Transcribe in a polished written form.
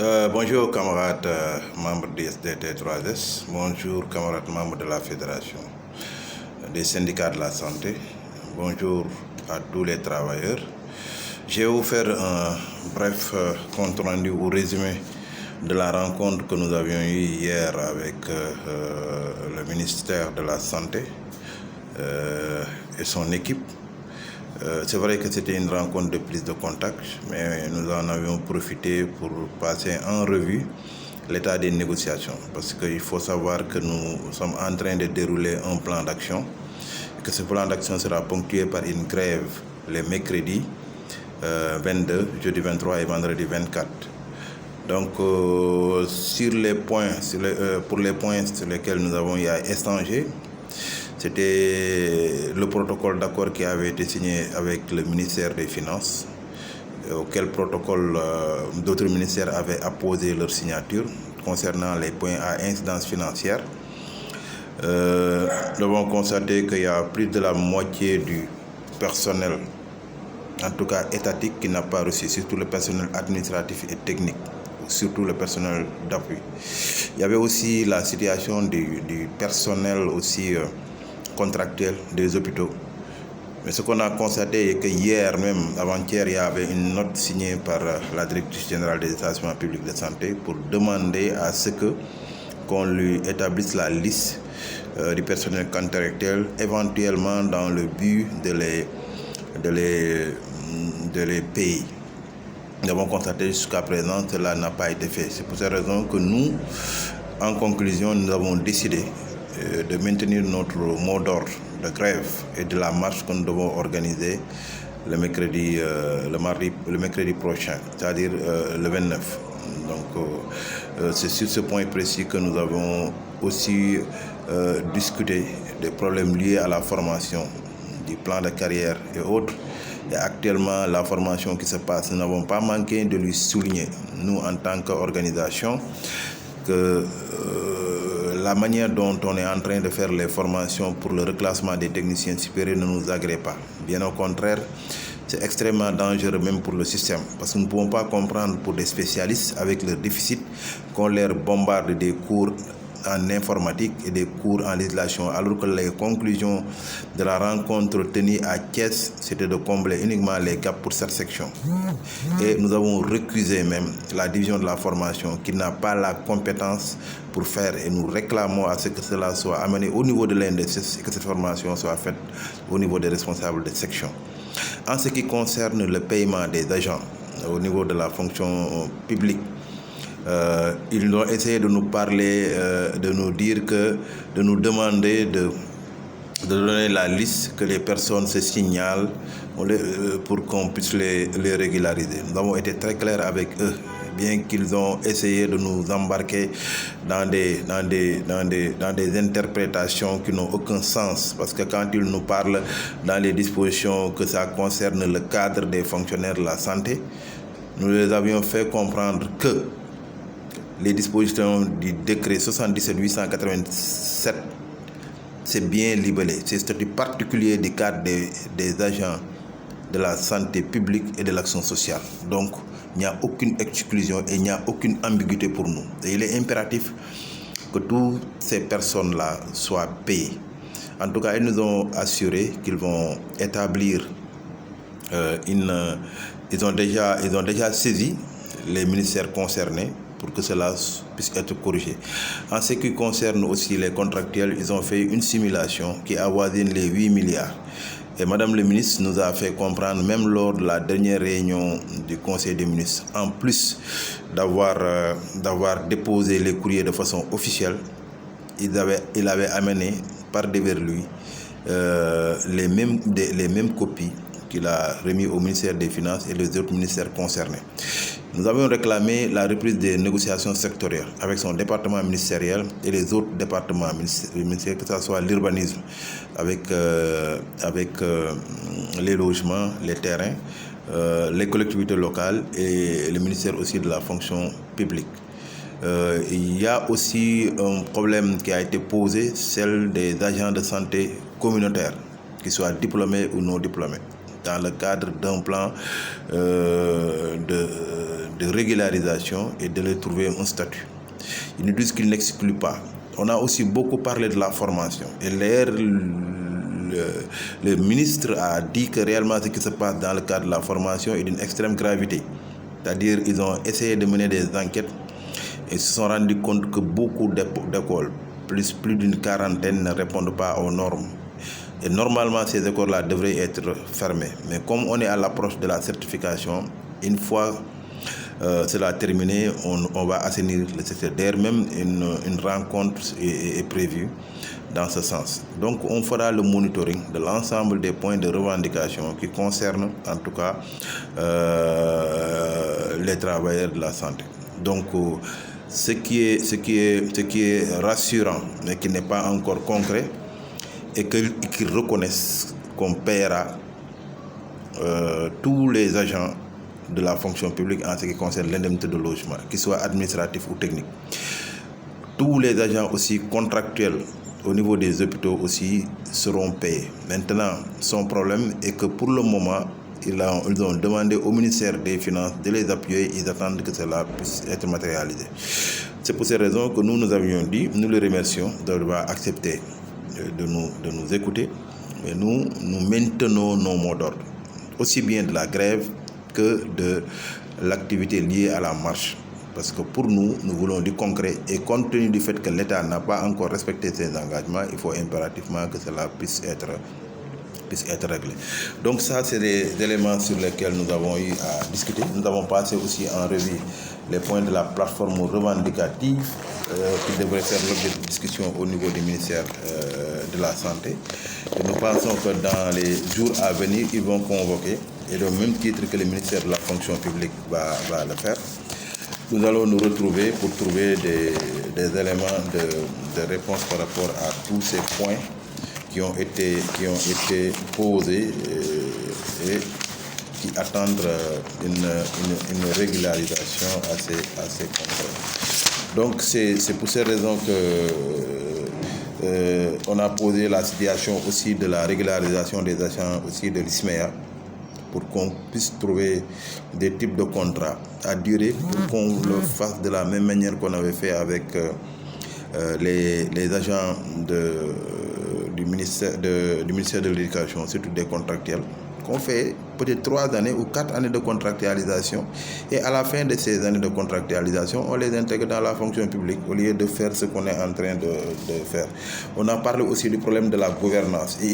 Bonjour camarades membres du SDT3S, bonjour camarades membres de la Fédération des syndicats de la santé, bonjour à tous les travailleurs. Je vais vous faire un bref compte rendu ou résumé de la rencontre que nous avions eue hier avec le ministère de la Santé et son équipe. C'est vrai que c'était une rencontre de prise de contact, mais nous en avions profité pour passer en revue l'état des négociations. Parce qu'il faut savoir que nous sommes en train de dérouler un plan d'action, et que ce plan d'action sera ponctué par une grève les mercredis 22, jeudi 23 et vendredi 24. Donc, pour les points sur lesquels nous avons échangé, c'était le protocole d'accord qui avait été signé avec le ministère des Finances, auquel protocole d'autres ministères avaient apposé leur signature concernant les points à incidence financière. Nous avons constaté qu'il y a plus de la moitié du personnel, en tout cas étatique, qui n'a pas reçu, surtout le personnel administratif et technique, surtout le personnel d'appui. Il y avait aussi la situation du personnel aussi contractuel des hôpitaux. Mais ce qu'on a constaté est que hier même, avant-hier, il y avait une note signée par la directrice générale des établissements publics de santé pour demander à ce qu'on lui établisse la liste du personnel contractuel, éventuellement dans le but de les payer. Nous avons constaté jusqu'à présent que cela n'a pas été fait. C'est pour cette raison que nous, en conclusion, nous avons décidé de maintenir notre mot d'ordre de grève et de la marche que nous devons organiser le mercredi prochain, c'est-à-dire le 29. Donc, c'est sur ce point précis que nous avons aussi discuté des problèmes liés à la formation, du plan de carrière et autres. Et actuellement, la formation qui se passe, nous n'avons pas manqué de lui souligner, nous en tant qu'organisation, que la manière dont on est en train de faire les formations pour le reclassement des techniciens supérieurs ne nous agrée pas. Bien au contraire, c'est extrêmement dangereux même pour le système, parce que nous ne pouvons pas comprendre pour des spécialistes avec leur déficit qu'on leur bombarde des cours en informatique et des cours en législation, alors que les conclusions de la rencontre tenue à Thiès, c'était de combler uniquement les gaps pour cette section. Et nous avons récusé même la division de la formation qui n'a pas la compétence pour faire, et nous réclamons à ce que cela soit amené au niveau de l'INDSS et que cette formation soit faite au niveau des responsables de section. En ce qui concerne le paiement des agents au niveau de la fonction publique, ils ont essayé de nous parler, de nous dire de nous demander de donner la liste que les personnes se signalent pour qu'on puisse les régulariser. Nous avons été très clairs avec eux, bien qu'ils ont essayé de nous embarquer dans des interprétations qui n'ont aucun sens, parce que quand ils nous parlent dans les dispositions que ça concerne le cadre des fonctionnaires de la santé, nous les avions fait comprendre que les dispositions du décret 77-887, c'est bien libellé. C'est le statut particulier du cadre des agents de la santé publique et de l'action sociale. Donc, il n'y a aucune exclusion et il n'y a aucune ambiguïté pour nous. Et il est impératif que toutes ces personnes-là soient payées. En tout cas, ils nous ont assuré qu'ils vont établir ils ont déjà saisi les ministères concernés pour que cela puisse être corrigé. En ce qui concerne aussi les contractuels, ils ont fait une simulation qui avoisine les 8 milliards. Et Madame le ministre nous a fait comprendre, même lors de la dernière réunion du Conseil des ministres, en plus d'avoir déposé les courriers de façon officielle, il avait amené par devers lui les mêmes copies qu'il a remis au ministère des Finances et les autres ministères concernés. Nous avons réclamé la reprise des négociations sectorielles avec son département ministériel et les autres départements ministériels, que ce soit l'urbanisme, avec les logements, les terrains, les collectivités locales et le ministère aussi de la fonction publique. Il y a aussi un problème qui a été posé, celle des agents de santé communautaires, qu'ils soient diplômés ou non diplômés, dans le cadre d'un plan de de régularisation et de leur trouver un statut. Ils nous disent qu'ils n'excluent pas. On a aussi beaucoup parlé de la formation. Et le ministre a dit que réellement ce qui se passe dans le cadre de la formation est d'une extrême gravité. C'est-à-dire qu'ils ont essayé de mener des enquêtes et se sont rendus compte que beaucoup d'écoles, plus d'une quarantaine, ne répondent pas aux normes. Et normalement, ces écoles-là devraient être fermées. Mais comme on est à l'approche de la certification, une fois cela terminé, on va assainir le secteur. D'ailleurs, même une rencontre est prévue dans ce sens. Donc, on fera le monitoring de l'ensemble des points de revendication qui concernent, en tout cas, les travailleurs de la santé. Donc, ce qui est rassurant, mais qui n'est pas encore concret, est qu'ils reconnaissent qu'on paiera tous les agents de la fonction publique en ce qui concerne l'indemnité de logement, qu'ils soient administratifs ou techniques. Tous les agents aussi contractuels au niveau des hôpitaux aussi seront payés. Maintenant, son problème est que pour le moment, ils ont demandé au ministère des Finances de les appuyer. Ils attendent que cela puisse être matérialisé. C'est pour ces raisons que nous avions dit, nous les remercions d'avoir accepté de nous écouter, mais nous maintenons nos mots d'ordre, aussi bien de la grève que de l'activité liée à la marche. Parce que pour nous voulons du concret et compte tenu du fait que l'État n'a pas encore respecté ses engagements, il faut impérativement que cela puisse être réglé. Donc ça, c'est des éléments sur lesquels nous avons eu à discuter. Nous avons passé aussi en revue les points de la plateforme revendicative qui devrait faire l'objet de discussion au niveau du ministère de la Santé. Et nous pensons que dans les jours à venir, ils vont convoquer, et au même titre que le ministère de la fonction publique va le faire, nous allons nous retrouver pour trouver des éléments de réponse par rapport à tous ces points qui ont été posés et qui attendent une régularisation assez concrète. Donc c'est pour ces raisons que on a posé la situation aussi de la régularisation des agents aussi de l'ISMEA pour qu'on puisse trouver des types de contrats à durée pour qu'on le fasse de la même manière qu'on avait fait avec les agents du ministère de l'Éducation, surtout des contractuels, qu'on fait peut-être 3 années ou 4 années de contractualisation, et à la fin de ces années de contractualisation, on les intègre dans la fonction publique au lieu de faire ce qu'on est en train de faire. On a parlé aussi du problème de la gouvernance. Et